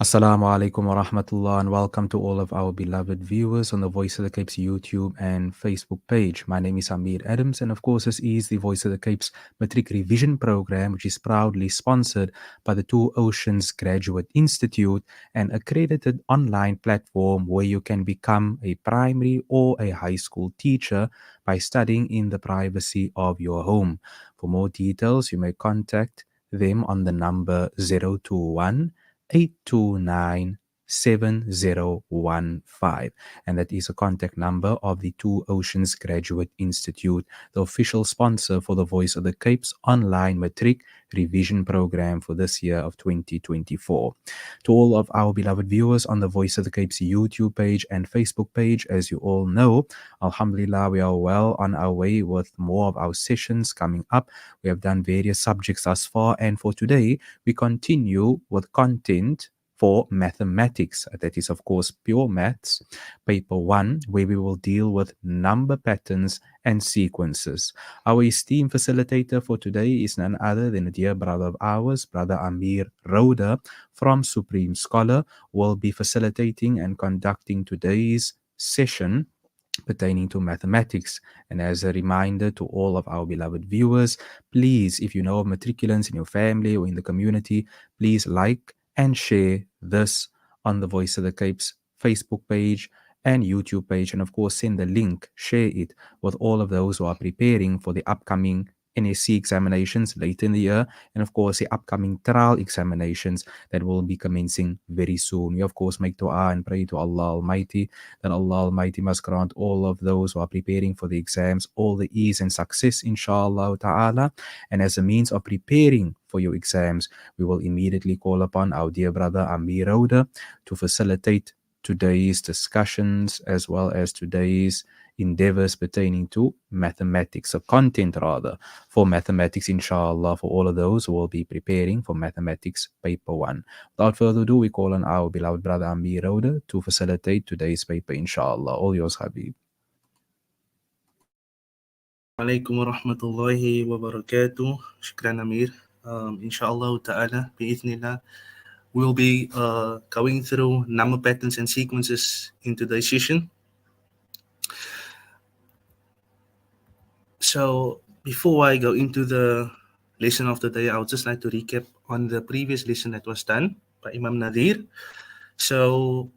Assalamu alaikum wa rahmatullah, and welcome to all of our beloved viewers on the Voice of the Cape's YouTube and Facebook page. My name is Ameer Adams, and of course, this is the Voice of the Cape's Matric Revision Program, which is proudly sponsored by the Two Oceans Graduate Institute, an accredited online platform where you can become a primary or a high school teacher by studying in the privacy of your home. For more details, you may contact them on the number 021 829 7015, and that is a contact number of the Two Oceans Graduate Institute, the official sponsor for the Voice of the Cape's online matric revision program for this year of 2024. To all of our beloved viewers on the Voice of the Cape's YouTube page and Facebook page, as you all know, Alhamdulillah, we are well on our way with more of our sessions coming up. We have done various subjects thus far, and for today, we continue with content for mathematics. That is, of course, pure maths, paper 1, where we will deal with number patterns and sequences. Our esteemed facilitator for today is none other than a dear brother of ours, Brother Ameer Rhoda from Supreme Scholar, will be facilitating and conducting today's session pertaining to mathematics. And as a reminder to all of our beloved viewers, please, if you know of matriculants in your family or in the community, please like and share this on the Voice of the Cape's Facebook page and YouTube page. And of course, send the link, share it with all of those who are preparing for the upcoming NSC examinations later in the year, and of course the upcoming trial examinations that will be commencing very soon. We of course make dua and pray to Allah Almighty that Allah Almighty must grant all of those who are preparing for the exams all the ease and success, inshallah ta'ala. And as a means of preparing for your exams, we will immediately call upon our dear brother Ameer Rhoda to facilitate today's discussions as well as today's endeavors pertaining to mathematics, so content rather, for mathematics, inshallah, for all of those who will be preparing for mathematics paper 1. Without further ado, we call on our beloved brother Ameer Rhoda to facilitate today's paper, inshallah. All yours, Habib. Alaikum wa rahmatullahi wa barakatuh. Shukran Amir. Inshallah ta'ala, bi'ithnillah, we'll be going through number patterns and sequences in today's session. So before I go into the lesson of the day, I would just like to recap on the previous lesson that was done by Imam Nadir. So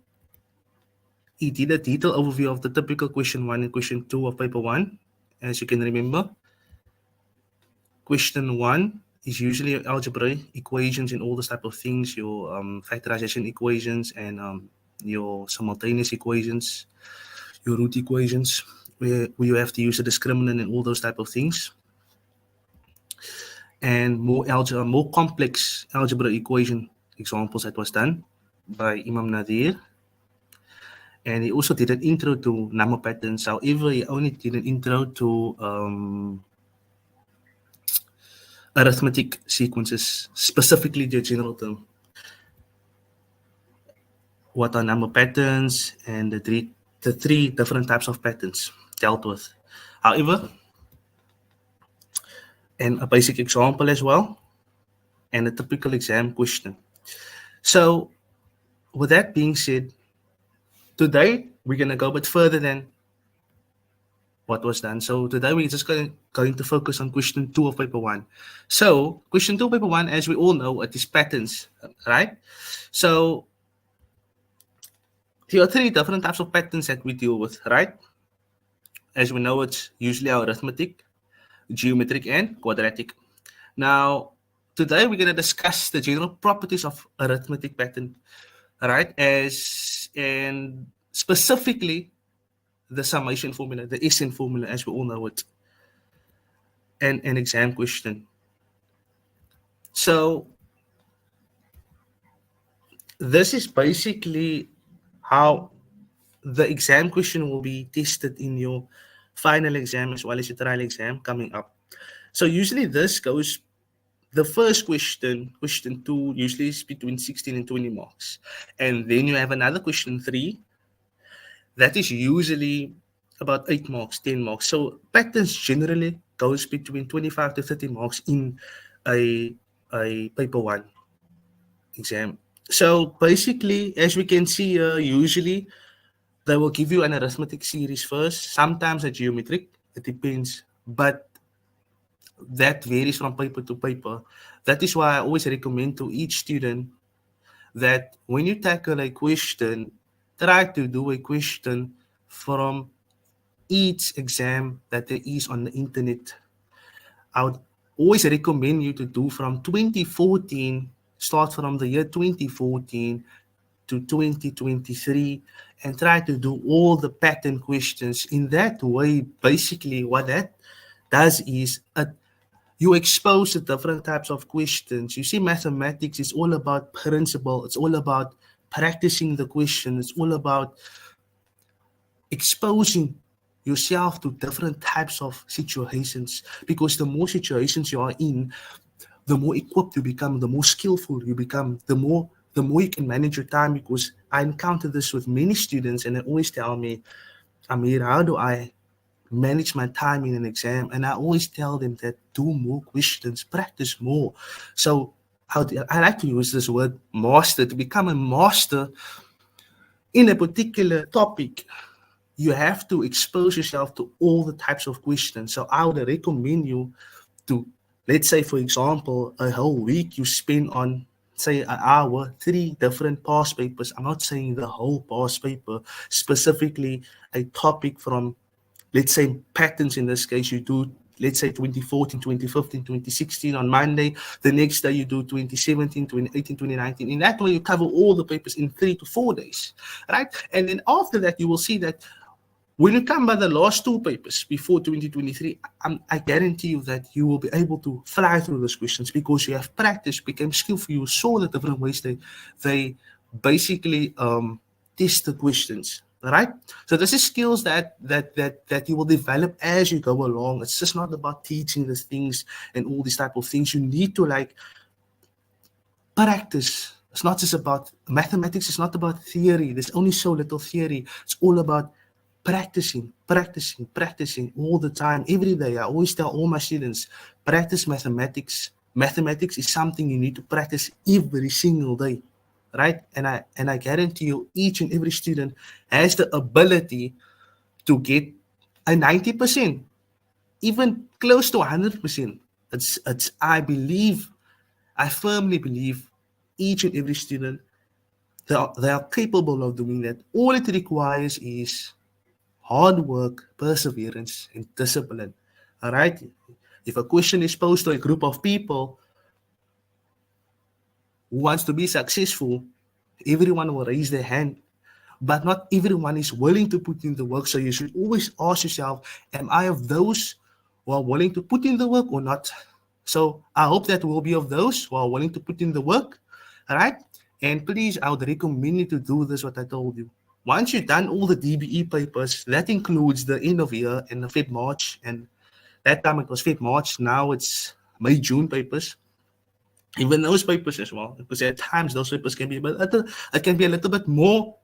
he did a detailed overview of the typical question 1 and question 2 of paper 1. As you can remember, question 1 is usually algebra equations and all those type of things, your factorization equations and your simultaneous equations, your root equations, where you have to use a discriminant and all those type of things. And more complex algebra equation examples that was done by Imam Nadir. And he also did an intro to number patterns. However, he only did an intro to arithmetic sequences, specifically the general term. What are number patterns and the three different types of patterns dealt with. However, and a basic example as well, and a typical exam question. So with that being said, today we're going to go a bit further than what was done. So today we're just going to focus on question 2 of paper 1. So question 2 of paper 1, as we all know, it is patterns, right? So there are 3 different types of patterns that we deal with, right? As we know, it's usually arithmetic, geometric, and quadratic. Now, today we're going to discuss the general properties of arithmetic pattern, right? And specifically the summation formula, the SN formula, as we all know it, and an exam question. So this is basically how the exam question will be tested in your final exam as well as your trial exam coming up. So usually this goes, the first question, question 2, usually is between 16 and 20 marks. And then you have another question 3, that is usually about 8 marks, 10 marks. So patterns generally goes between 25 to 30 marks in a paper 1 exam. So basically, as we can see, usually they will give you an arithmetic series first, sometimes a geometric, it depends, but that varies from paper to paper. That is why I always recommend to each student that when you tackle a question, try to do a question from each exam that there is on the internet. I would always recommend you to do from 2014, start from the year 2014 to 2023, and try to do all the pattern questions. In that way, basically, what that does is you expose the different types of questions. You see, mathematics is all about principle, it's all about practicing the question, it's all about exposing yourself to different types of situations, because the more situations you are in, the more equipped you become, the more skillful you become, the more you can manage your time. Because I encounter this with many students and they always tell me, Amir, how do I manage my time in an exam? And I always tell them that do more questions, practice more. So I like to use this word master. To become a master in a particular topic, you have to expose yourself to all the types of questions. So I would recommend you to, let's say, for example, a whole week you spend on, say, an hour, three different past papers. I'm not saying the whole past paper, specifically a topic from, let's say, patterns. In this case, you do, let's say, 2014, 2015, 2016 on Monday. The next day you do 2017, 2018, 2019. In that way, you cover all the papers in 3 to 4 days, right? And then after that, you will see that when you come by the last two papers before 2023, I guarantee you that you will be able to fly through those questions because you have practiced, became skillful, you saw the different ways they basically test the questions, right? So this is skills that you will develop as you go along. It's just not about teaching these things and all these type of things. You need to like practice. It's not just about mathematics, it's not about theory. There's only so little theory. It's all about practicing all the time, every day. I always tell all my students, practice mathematics. Mathematics is something you need to practice every single day, right? And I guarantee you, each and every student has the ability to get a 90%, even close to 100%. It's I firmly believe each and every student, they are capable of doing that. All it requires is hard work, perseverance, and discipline. All right. If a question is posed to a group of people who wants to be successful, everyone will raise their hand. But not everyone is willing to put in the work. So you should always ask yourself, am I of those who are willing to put in the work or not? So I hope that will be of those who are willing to put in the work. All right. And please, I would recommend you to do this, what I told you. Once you've done all the DBE papers, that includes the end of year and the Feb March, and that time it was Feb March, now it's May June papers. Even those papers as well, because at times those papers can be a little bit more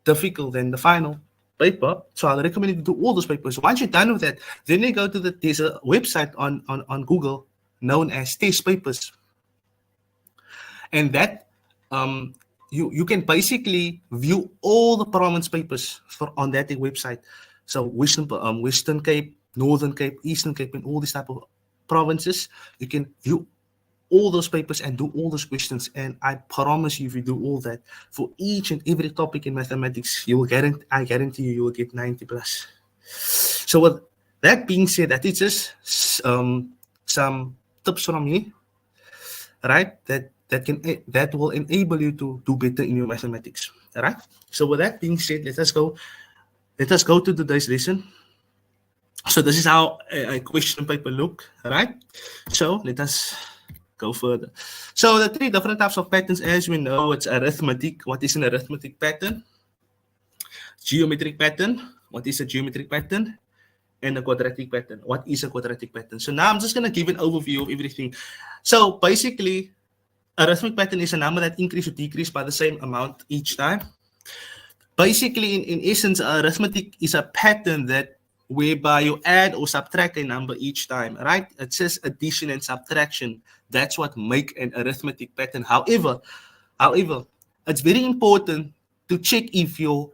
difficult than the final paper. So I recommend you to do all those papers. Once you're done with that, then you go to there's a website on Google known as Test Papers, and that you can basically view all the province papers on that website. So Western Cape, Northern Cape, Eastern Cape, and all these type of provinces, you can view all those papers and do all those questions. And I promise you, if you do all that for each and every topic in mathematics, I guarantee you will get 90 plus. So with that being said, that is just some tips from me, right? That will enable you to do better in your mathematics. All right. So with that being said, let us go to today's lesson. So this is how a question paper look, right? So let us go further. So the three different types of patterns, as we know, it's arithmetic. What is an arithmetic pattern? Geometric pattern. What is a geometric pattern? And a quadratic pattern. What is a quadratic pattern? So now I'm just going to give an overview of everything. So basically, arithmetic pattern is a number that increase or decrease by the same amount each time. Basically, in essence, arithmetic is a pattern that whereby you add or subtract a number each time, right? It's just addition and subtraction. That's what make an arithmetic pattern. However, However, it's very important to check if your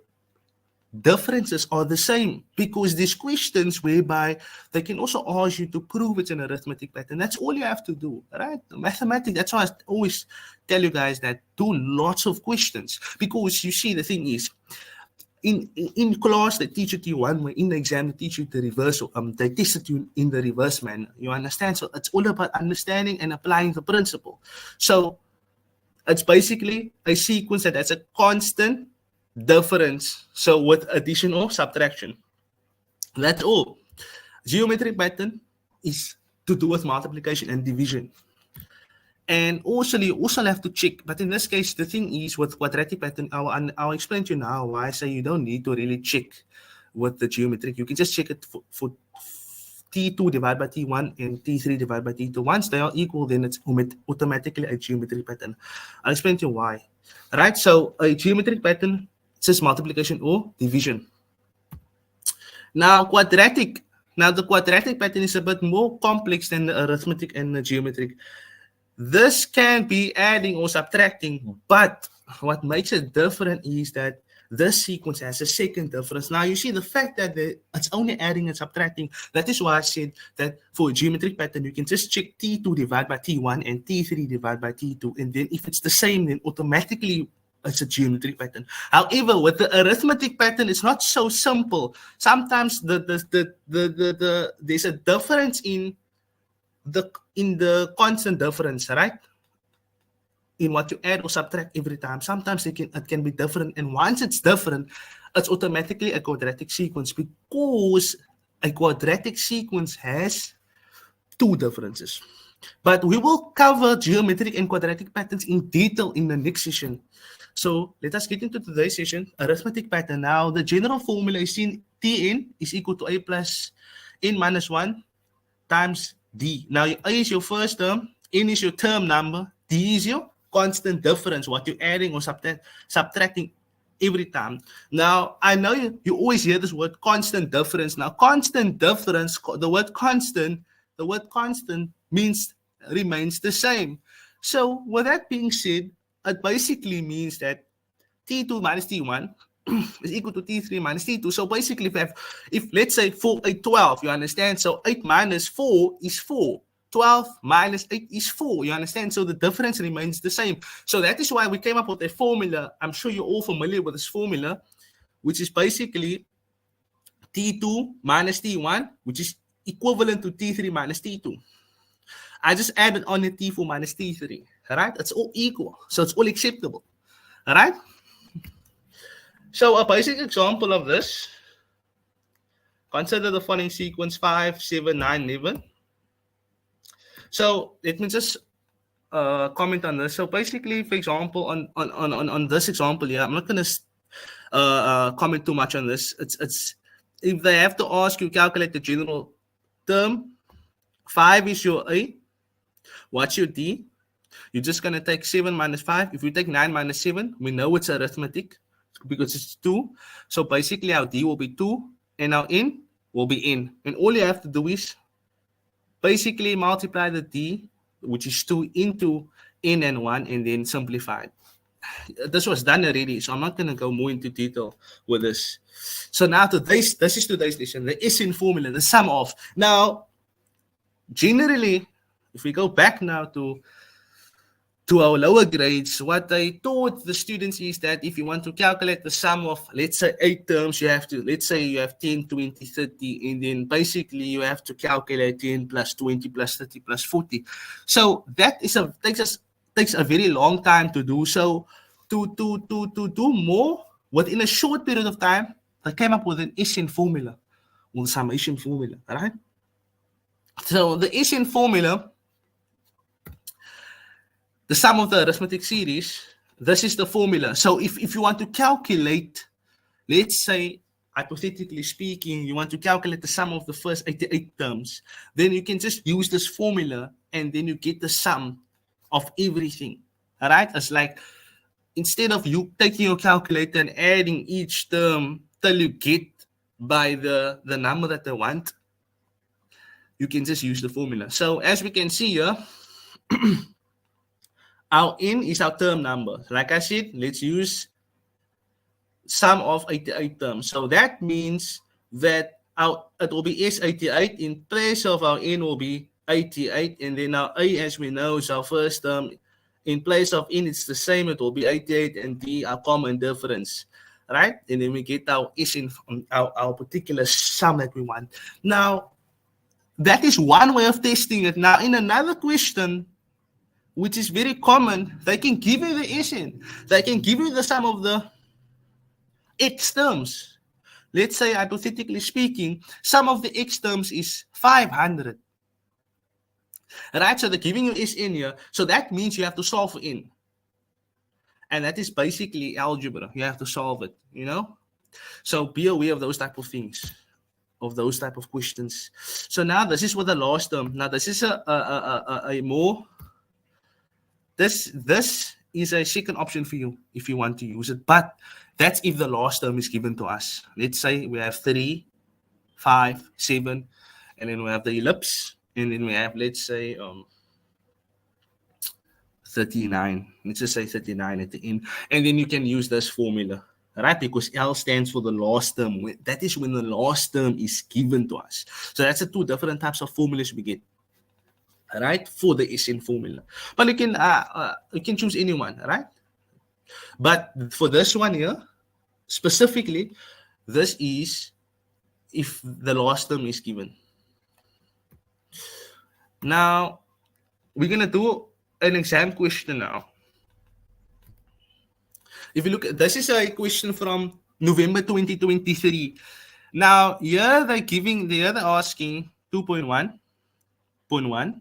differences are the same, because there's questions whereby they can also ask you to prove it's an arithmetic pattern. That's all you have to do, right? Mathematics, that's why I always tell you guys that do lots of questions, because you see, the thing is, in class they teach it to you one way, in the exam they teach you the reverse, they test it you in the reverse manner, you understand? So it's all about understanding and applying the principle. So it's basically a sequence that has a constant difference, so with addition or subtraction. That's all. Geometric pattern is to do with multiplication and division. And also you also have to check, but in this case the thing is with quadratic pattern, I'll explain to you now why I say you don't need to really check with the geometric. You can just check it for T2 divided by T1 and T3 divided by T2. Once they are equal, then it's automatically a geometric pattern. I'll explain to you why. Right, so a geometric pattern is multiplication or division. Now the quadratic pattern is a bit more complex than the arithmetic and the geometric. This can be adding or subtracting, but what makes it different is that this sequence has a second difference. Now you see the fact that it's only adding and subtracting. That is why I said that for a geometric pattern, you can just check T2 divided by T1 and T3 divided by T2. And then if it's the same, then automatically it's a geometric pattern. However, with the arithmetic pattern, it's not so simple. Sometimes there's a difference in the constant difference, right? In what you add or subtract every time. Sometimes it can be different, and once it's different, it's automatically a quadratic sequence, because a quadratic sequence has two differences. But we will cover geometric and quadratic patterns in detail in the next session. So let us get into today's session, arithmetic pattern. Now the general formula is Tn is equal to a plus n minus 1 times d. Now a is your first term, n is your term number, d is your constant difference, what you're adding or subtracting every time. Now I know you always hear this word constant difference. Now constant difference, the word constant means remains the same. So with that being said, it basically means that T2 minus T1 is equal to T3 minus T2. So basically, if let's say 4, 8, 12, you understand? So 8 minus 4 is 4. 12 minus 8 is 4, you understand? So the difference remains the same. So that is why we came up with a formula. I'm sure you're all familiar with this formula, which is basically T2 minus T1, which is equivalent to T3 minus T2. I just added on the T4 minus T3, all right? It's all equal, so it's all acceptable, all right? So a basic example of this, consider the following sequence 5, 7, 9, 11. So let me just comment on this. So basically, for example, on this example here, I'm not going to comment too much on this. It's if they have to ask you calculate the general term, 5 is your A. What's your D? You're just going to take 7 minus 5. If you take 9 minus 7, we know it's arithmetic because it's 2. So basically, our D will be 2 and our N will be N. And all you have to do is basically multiply the D, which is 2, into N and 1, and then simplify it. This was done already, so I'm not going to go more into detail with this. So now this is today's lesson, the SN formula, the sum of. Now, generally, if we go back now to our lower grades, what they taught the students is that if you want to calculate the sum of, let's say, 8 terms, you have to, let's say you have 10, 20, 30, and then basically you have to calculate 10 plus 20 plus 30 plus 40. So that is takes a very long time to do. So to do more within a short period of time, they came up with an SN formula, or summation formula, right? So the SN formula, the sum of the arithmetic series, this is the formula. So if you want to calculate, let's say, hypothetically speaking, you want to calculate the sum of the first 88 terms, then you can just use this formula and then you get the sum of everything. All right? It's like, instead of you taking your calculator and adding each term till you get by the number that they want, you can just use the formula. So as we can see here, Our N is our term number. Like I said, let's use sum of 88 terms. So that means that it will be S88. In place of our N will be 88. And then our A, as we know, is our first term. In place of N, it's the same. It will be 88. And D, our common difference. Right? And then we get our S in our particular sum that we want. Now, that is one way of testing it. Now, in another question, which is very common, they can give you the S in. They can give you the sum of the X terms. Let's say, hypothetically speaking, sum of the X terms is 500. Right? So they're giving you S in here. So that means you have to solve for N. And that is basically algebra. You have to solve it, you know? So be aware of those type of things, of those type of questions. So now this is what the last term. Now this is a more... This is a second option for you if you want to use it. But that's if the last term is given to us. Let's say we have 3, 5, 7, and then we have the ellipse, and then we have, let's say, 39. Let's just say 39 at the end. And then you can use this formula, right? Because L stands for the last term. That is when the last term is given to us. So that's the two different types of formulas we get, right? For the SN formula. But you can choose anyone, right? But for this one here, specifically, this is if the last term is given. Now, we're going to do an exam question now. If you look at this, is a question from November 2023. Now, here they're asking 2.1.1.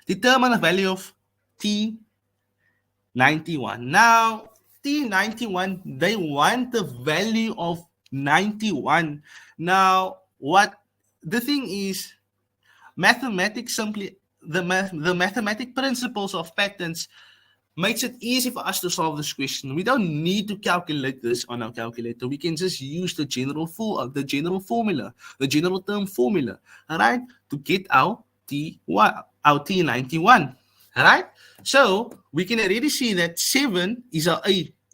Determine the value of T91. Now, T91, they want the value of 91. Now, the thing is, mathematics simply, the mathematic principles of patterns makes it easy for us to solve this question. We don't need to calculate this on our calculator. We can just use the general formula, the general term formula, all right, to get our T91, all right? So we can already see that 7 is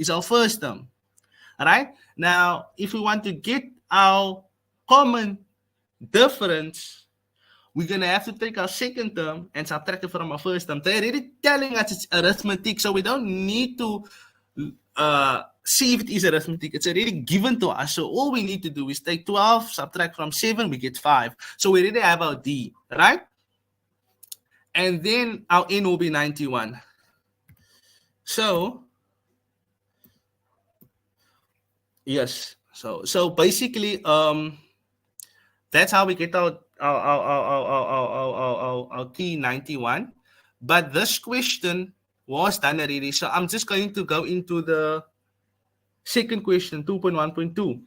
our first term, all right? Now, if we want to get our common difference, we're going to have to take our second term and subtract it from our first term. They're already telling us it's arithmetic, so we don't need to see if it is arithmetic. It's already given to us. So all we need to do is take 12, subtract from 7, we get 5. So we already have our D, right? And then our N will be 91. So, yes. So basically, that's how we get our T91. But this question was done already. So I'm just going to go into the second question, 2.1.2.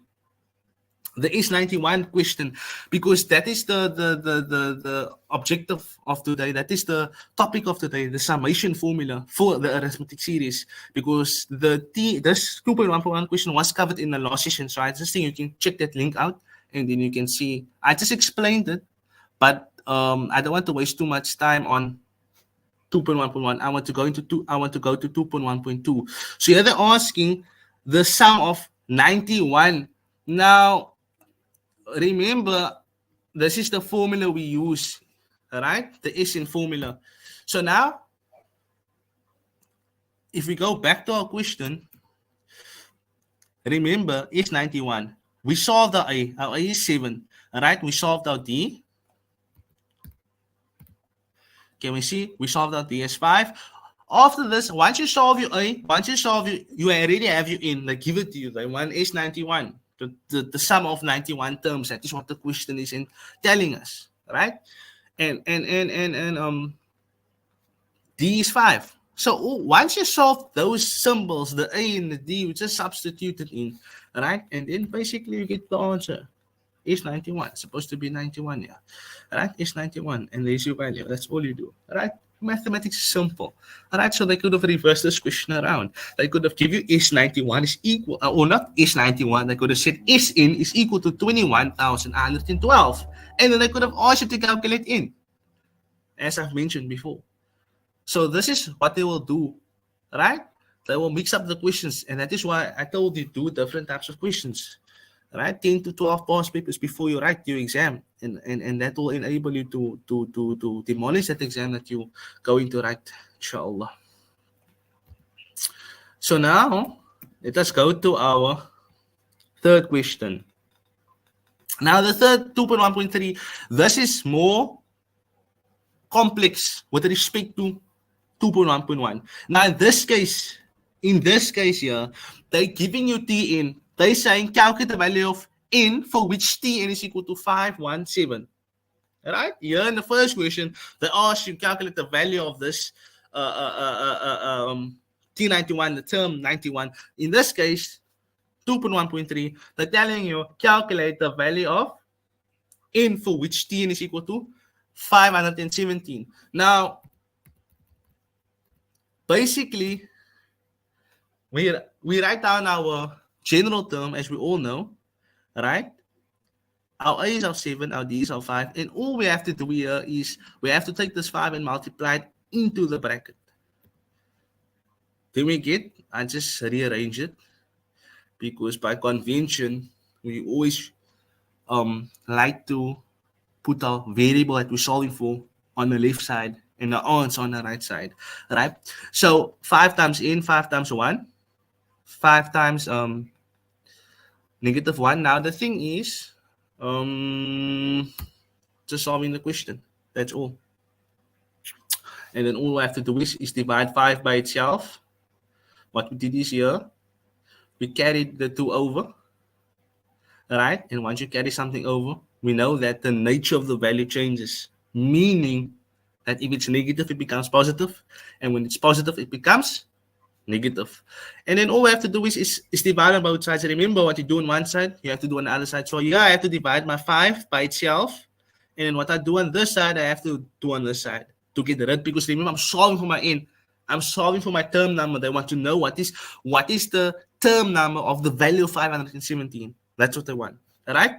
The S91 question, because that is the objective of today. That is the topic of today, the summation formula for the arithmetic series. Because this 2.1.1 question was covered in the last session. So I just think you can check that link out, and then you can see. I just explained it, but I don't want to waste too much time on 2.1.1. I want to go to 2.1.2. So here they're asking the sum of 91. Now, remember, this is the formula we use, all right? The SN formula. So now, if we go back to our question, remember, S91. We solved our A. Our A is 7, all right? We solved our D. Can we see? We solved our D as 5. After this, once you solve your A, you already have your N. They give it to you. They want S91. The sum of 91 terms. That is what the question is telling us, right? And D is 5. So once you solve those symbols, the A and the D, you just substitute it in, right? And then basically you get the answer. S91. It's supposed to be 91, yeah. Right? S91. And there's your value. That's all you do, right? Mathematics is simple. All right, so they could have reversed this question around. They could have given you S91 is equal, or not S91, they could have said SN is equal to 21,112. And then they could have asked you to calculate N, as I've mentioned before. So this is what they will do right? They will mix up the questions, and that is why I told you do different types of questions, right? 10 to 12 past papers before you write your exam, and that will enable you to demolish that exam that you going to write, inshallah. So now let us go to our third question. Now the third 2.1.3, this is more complex with respect to 2.1.1. Now in this case here, they're giving you Tn. They're saying calculate the value of n for which Tn is equal to 517. Right? Here in the first question, they ask you calculate the value of this T91, the term 91. In this case, 2.1.3, they're telling you calculate the value of n for which Tn is equal to 517. Now, basically, we write down our general term, as we all know, right? Our A is our 7, our D is our 5, and all we have to do here is we have to take this 5 and multiply it into the bracket. Then we get, I just rearrange it, because by convention, we always like to put our variable that we're solving for on the left side and the answer on the right side, right? So 5 times n, 5 times 1, 5 times negative 1. Now the thing is, just solving the question. That's all. And then all we have to do is divide 5 by itself. What we did is here, we carried the 2 over, right? And once you carry something over, we know that the nature of the value changes, meaning that if it's negative, it becomes positive. And when it's positive, it becomes negative. And then all we have to do is divide on both sides. Remember, what you do on one side, you have to do on the other side. So here I have to divide my 5 by itself. And then what I do on this side, I have to do on this side to get rid, because remember, I'm solving for my n. I'm solving for my term number. They want to know what is the term number of the value of 517. That's what they want. All right?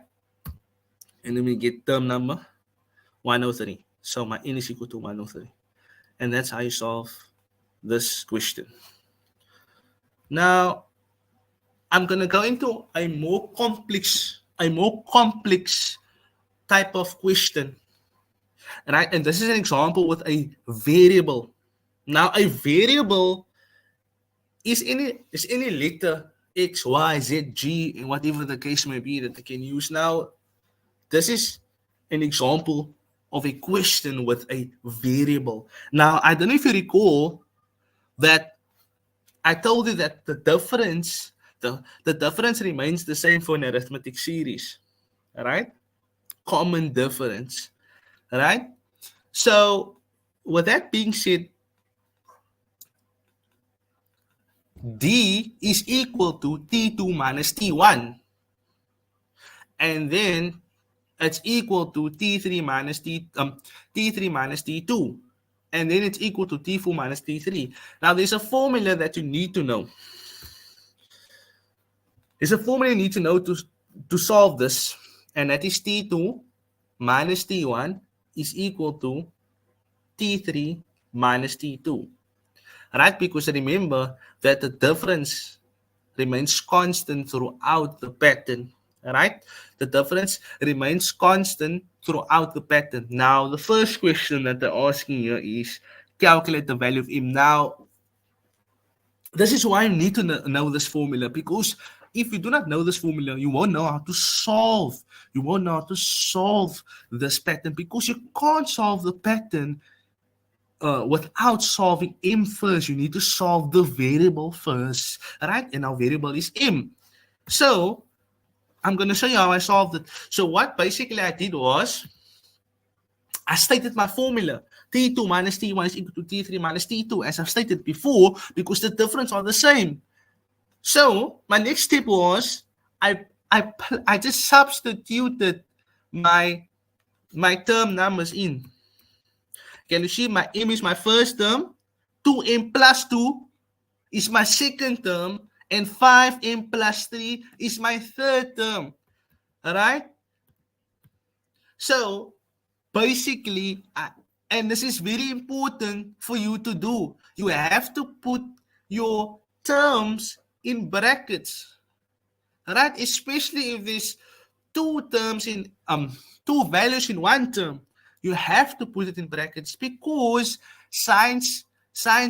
And then we get term number 103. So my n is equal to 103. And that's how you solve this question. Now, I'm going to go into a more complex type of question. Right? And this is an example with a variable. Now, a variable is any letter X, Y, Z, G, and whatever the case may be that they can use. Now, this is an example of a question with a variable. Now, I don't know if you recall that I told you that the difference remains the same for an arithmetic series. All right? Common difference. All right? So, with that being said, D is equal to T2 minus T1. And then it's equal to T3 minus T2. And then it's equal to T4 minus T3. Now there's a formula that you need to know. There's a formula you need to know to solve this. And that is T2 minus T1 is equal to T3 minus T2. Right? Because remember that the difference remains constant throughout the pattern. Right? The difference remains constant throughout the pattern. Now, the first question that they're asking here is calculate the value of m. Now, this is why you need to know this formula, because if you do not know this formula, you won't know how to solve. You won't know how to solve this pattern, because you can't solve the pattern without solving m first. You need to solve the variable first, right? And our variable is m. So I'm going to show you how I solved it. So what basically I did was I stated my formula. T2 minus T1 is equal to T3 minus T2, as I've stated before, because the difference are the same. So my next step was I just substituted my term numbers in. Can you see my m is my first term, 2m plus 2 is my second term, and 5m plus 3 is my third term. All right? So basically, and this is very important for you to do, you have to put your terms in brackets, right? Especially if there's two terms in two values in one term, you have to put it in brackets because signs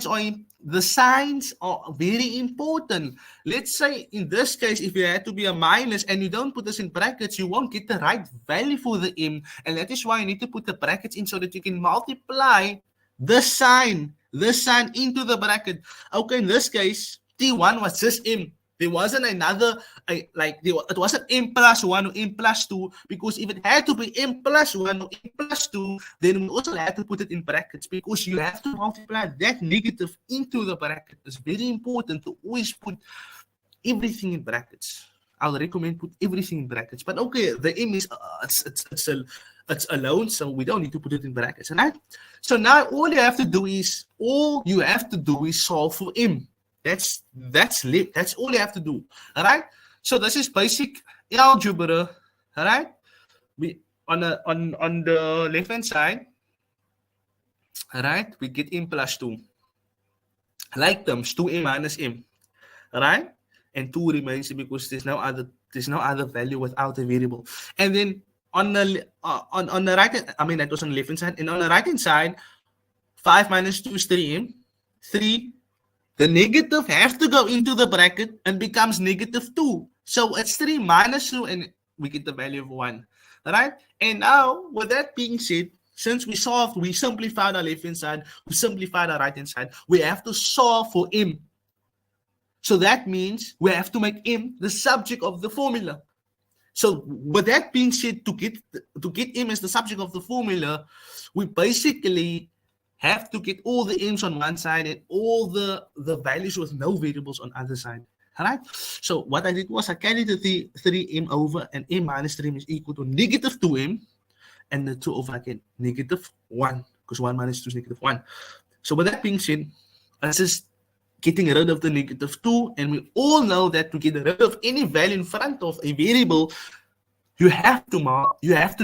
are the signs are very important. Let's say in this case, if you had to be a minus and you don't put this in brackets, you won't get the right value for the m, and that is why you need to put the brackets in so that you can multiply the sign into the bracket. Okay, in this case, t1 was just m. There wasn't another, it wasn't m plus 1 or m plus 2, because if it had to be m plus 1 or m plus 2, then we also had to put it in brackets, because you have to multiply that negative into the bracket. It's very important to always put everything in brackets. I'll recommend put everything in brackets. But okay, the m is it's alone, so we don't need to put it in brackets, right? So now all you have to do is solve for m. That's all you have to do. All right. So this is basic algebra. All right. We on the left hand side. All right. We get m plus 2. Like terms 2m minus m. All right. And 2 remains because there's no other value without a variable. And then on the right hand, I mean that was on the left hand side, and on the right hand side, 5 minus 2 is 3m. 3. The negative has to go into the bracket and becomes negative 2. So it's 3 minus 2 and we get the value of 1. Alright? And now, with that being said, since we simplified our left hand side, we simplified our right hand side, we have to solve for m. So that means we have to make m the subject of the formula. So with that being said, to get m as the subject of the formula, we basically have to get all the m's on one side and all the values with no variables on the other side. All right. So what I did was I carried the 3m over, and m minus 3m is equal to negative 2m, and the 2 over again negative 1, because 1 minus 2 is negative 1. So with that being said, I'm just getting rid of the negative 2, and we all know that to get rid of any value in front of a variable, you have to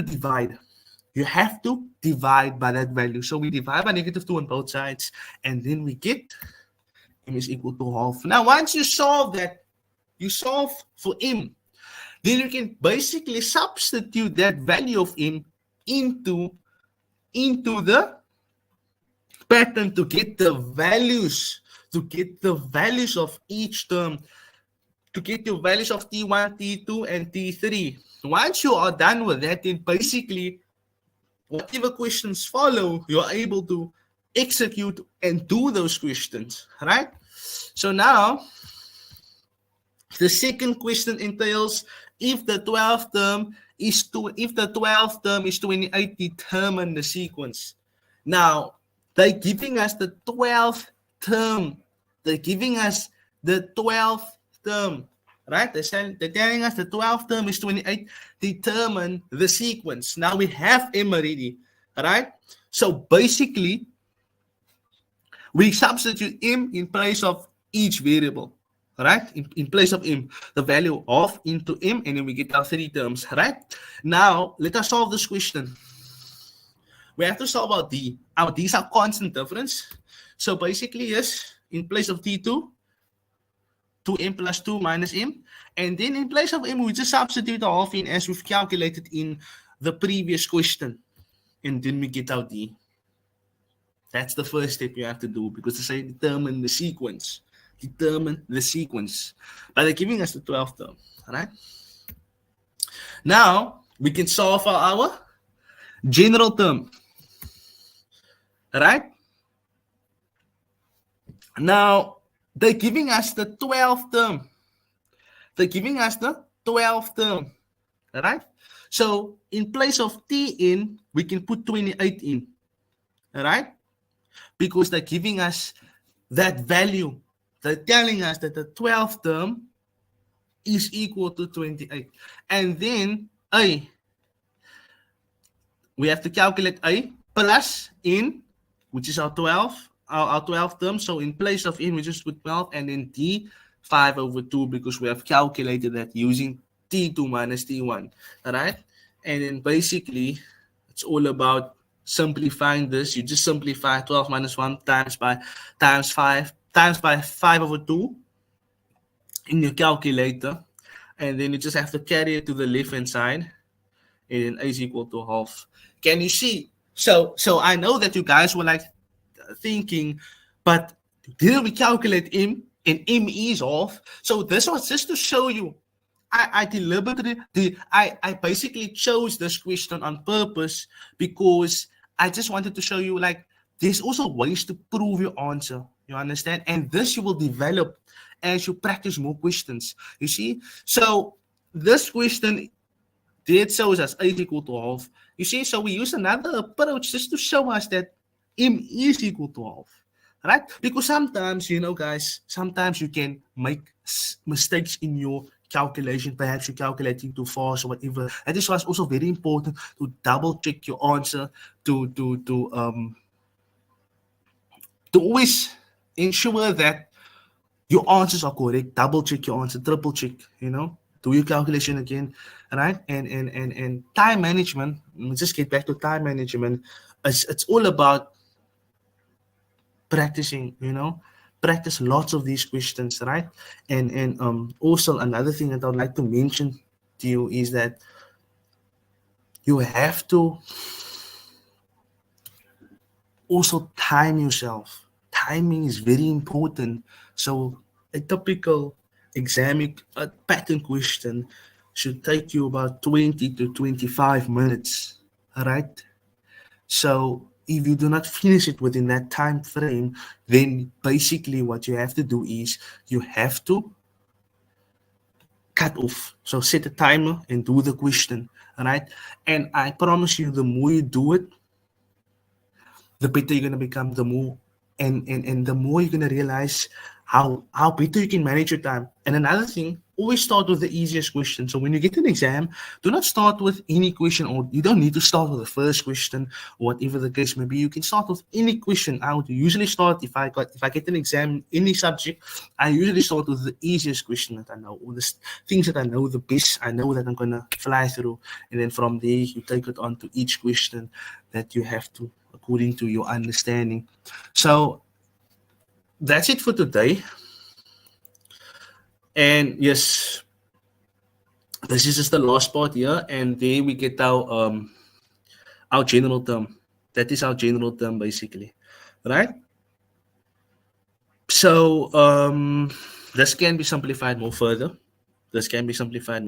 divide. You have to divide by that value. So we divide by negative 2 on both sides, and then we get m is equal to half. Now, once you solve that, you solve for m, then you can basically substitute that value of m into the pattern to get the values of each term, to get your values of T1, T2, and T3. Once you are done with that, then basically whatever questions follow, you are able to execute and do those questions, right? So now, the second question entails if the 12th term is 28, determine the sequence. Now, they're giving us the 12th term. They're giving us the 12th term, right? They're telling us the 12th term is 28. Determine the sequence. Now we have m already, right? So basically, we substitute m in place of each variable, right? In place of m, the value of into m, and then we get our 3 terms, right? Now, let us solve this question. We have to solve our d. Our d's are constant difference. So basically, yes, in place of t2, 2m plus 2 minus m. And then in place of m, we just substitute the half in as we've calculated in the previous question. And then we get our d. That's the first step you have to do, because they say determine the sequence. Determine the sequence. But they're giving us the 12th term. All right? Now, we can solve for our general term. All right? Now, they're giving us the 12th term. They're giving us the 12th term. All right? So, in place of t in, we can put 28 in. All right? Because they're giving us that value. They're telling us that the 12th term is equal to 28. And then a, we have to calculate a plus in, which is our 12th term. So in place of in, we just put 12, and then t 5 over 2, because we have calculated that using t2 minus t1. All right? And then basically, it's all about simplifying this. You just simplify 12 minus 1 times 5 times by 5/2 in your calculator, and then you just have to carry it to the left hand side, and then a is equal to half. Can you see? So I know that you guys were like thinking, but didn't we calculate m, and m is half? So this was just to show you. I deliberately, I basically chose this question on purpose because I just wanted to show you like there's also ways to prove your answer. You understand? And this you will develop as you practice more questions. You see? So this question did shows us a is equal to half. You see? So we use another approach just to show us that m is equal to half. Right? Because sometimes, you know, guys, sometimes you can make mistakes in your calculation. Perhaps you're calculating too fast or whatever. And this was also very important to double check your answer, to always ensure that your answers are correct. Double check your answer, triple check, you know, do your calculation again, right? And time management. Let's just get back to time management. It's all about practicing, you know, practice lots of these questions, right? And also another thing that I would like to mention to you is that you have to also time yourself. Timing is very important. So a typical exam pattern question should take you about 20 to 25 minutes, right? So if you do not finish it within that time frame, then basically what you have to do is you have to cut off. So set a timer and do the question, right? And I promise you, the more you do it, the better you're gonna become, the more and the more you're gonna realize how better you can manage your time. And another thing, always start with the easiest question. So when you get an exam, do not start with any question, or you don't need to start with the first question or whatever the case may be. You can start with any question. I would usually start if I get an exam any subject, I usually start with the easiest question that I know, or the things that I know the best. I know that I'm gonna fly through, and then from there you take it on to each question that you have to according to your understanding. So that's it for today. And yes, this is just the last part here, and there we get our general term. That is our general term basically, right? So this can be simplified more further. This can be simplified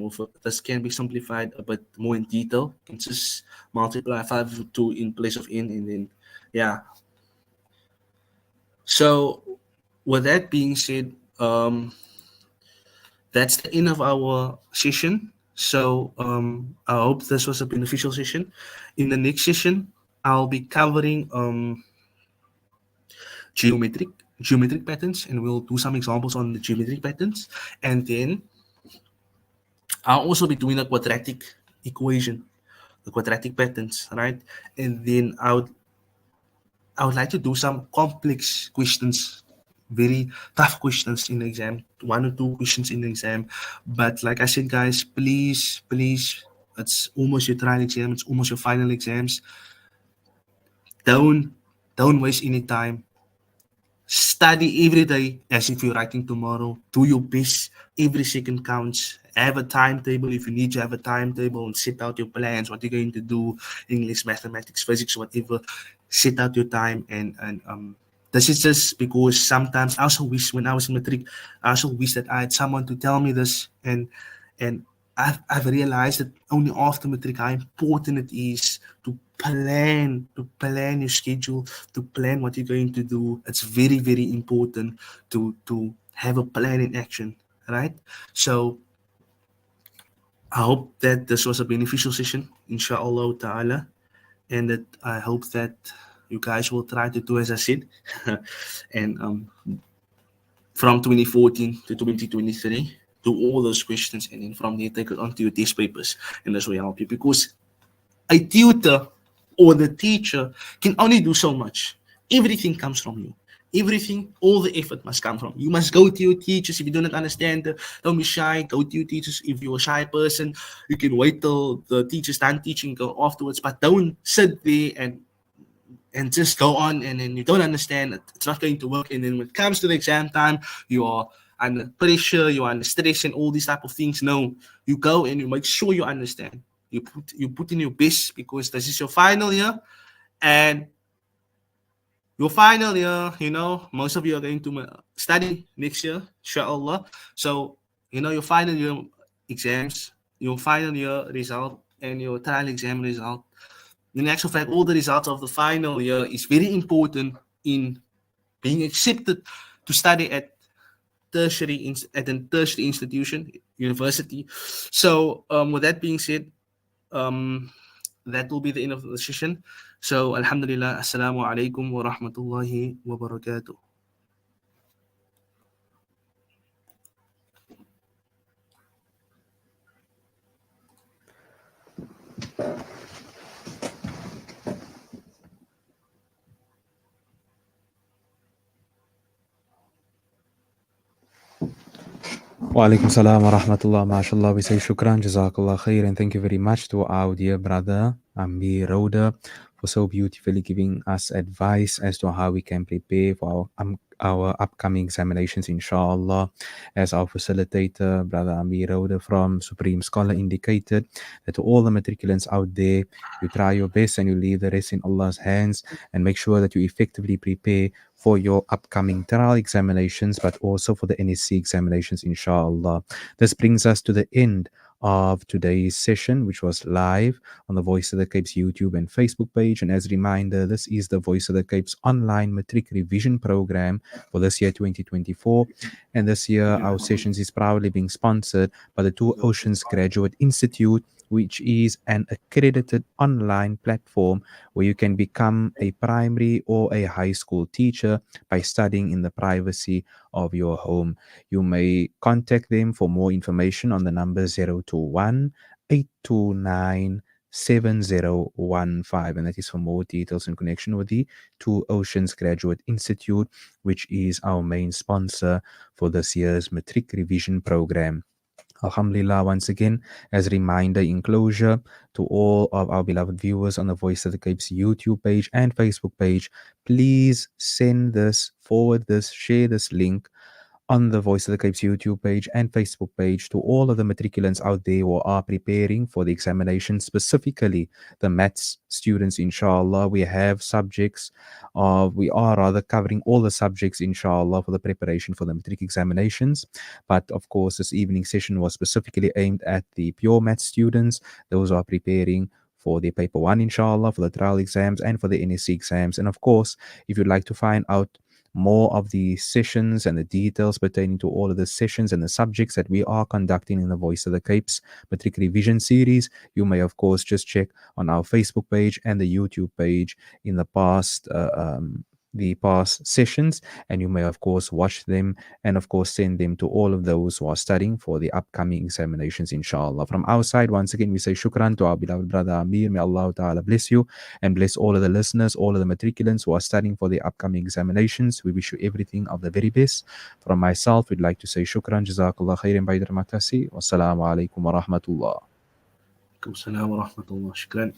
a bit more in detail. You can just multiply 5 with 2 in place of n, and then yeah. So with that being said, that's the end of our session. So I hope this was a beneficial session. In the next session, I'll be covering geometric patterns, and we'll do some examples on the geometric patterns. And then I'll also be doing a quadratic equation, the quadratic patterns, right? And then I would like to do some complex questions, very tough questions in the exam, 1 or 2 questions in the exam. But like I said, guys, please, it's almost your trial exam, it's almost your final exams. Don't waste any time. Study every day as if you're writing tomorrow. Do your best. Every second counts. Have a timetable if you need to have a timetable, and set out your plans, what you're going to do, English, mathematics, physics, whatever. Set out your time, and this is just because sometimes I also wish when I was in Matric, I also wish that I had someone to tell me this, and I've realized that only after Matric how important it is to plan your schedule, to plan what you're going to do. It's very, very important to have a plan in action, right? So I hope that this was a beneficial session, inshallah ta'ala, and that I hope that you guys will try to do as I said. And from 2014 to 2023, do all those questions, and then from there take it onto your test papers, and this will help you, because a tutor or the teacher can only do so much. Everything comes from you. Everything, all the effort must come from you. You must go to your teachers. If you do not understand, don't be shy. Go to your teachers. If you're a shy person, you can wait till the teacher's done teaching, go afterwards. But don't sit there and and just go on, and then you don't understand, it's not going to work. And then when it comes to the exam time, you are under pressure, you are under stress, and all these type of things. No, you go and you make sure you understand. You put in your best, because this is your final year, and your final year, most of you are going to study next year, inshallah. So, your final year exams, your final year result, and your trial exam result. In actual fact, all the results of the final year is very important in being accepted to study at a tertiary institution, university. So, with that being said, um, that will be the end of the session. So, Alhamdulillah, Assalamu alaikum wa rahmatullahi wa barakatuh. Wa alaikum salam wa rahmatullah, mashallah. We say shukran, jazakallah khair, and thank you very much to our dear brother Ameer Rhoda for so beautifully giving us advice as to how we can prepare for our upcoming examinations, inshallah. As our facilitator, brother Ameer Rhoda from Supreme Scholar, indicated that to all the matriculants out there, you try your best and you leave the rest in Allah's hands, and make sure that you effectively prepare for your upcoming trial examinations, but also for the NSC examinations, inshallah. This brings us to the end of today's session, which was live on the Voice of the Cape's YouTube and Facebook page. And as a reminder, this is the Voice of the Cape's online matric revision program for this year 2024. And this year, our sessions is proudly being sponsored by the Two Oceans Graduate Institute, which is an accredited online platform where you can become a primary or a high school teacher by studying in the privacy of your home. You may contact them for more information on the number 021 829 7015, and that is for more details in connection with the Two Oceans Graduate Institute, which is our main sponsor for this year's matric revision program. Alhamdulillah, once again, as a reminder, in closure to all of our beloved viewers on the Voice of the Cape's YouTube page and Facebook page, please send this, forward this, share this link on the Voice of the Cape's YouTube page and Facebook page to all of the matriculants out there who are preparing for the examination, specifically the maths students, inshallah. We have subjects, we are rather covering all the subjects, inshallah, for the preparation for the matric examinations. But of course, this evening session was specifically aimed at the pure maths students, those who are preparing for the paper one, inshallah, for the trial exams and for the NSC exams. And of course, if you'd like to find out more of the sessions and the details pertaining to all of the sessions and the subjects that we are conducting in the Voice of the Cape's Matric Revision series, you may of course just check on our Facebook page and the YouTube page in the past sessions, and you may of course watch them and of course send them to all of those who are studying for the upcoming examinations, inshallah. From our side, once again, we say shukran to our beloved brother Ameer. May Allah Ta'ala bless you and bless all of the listeners, all of the matriculants who are studying for the upcoming examinations. We wish you everything of the very best. From myself, we'd like to say shukran, jazakallah khairan, baydar matasi, wassalamu alaikum wa rahmatullah. Assalamu alaikum wa rahmatullah. Shukran.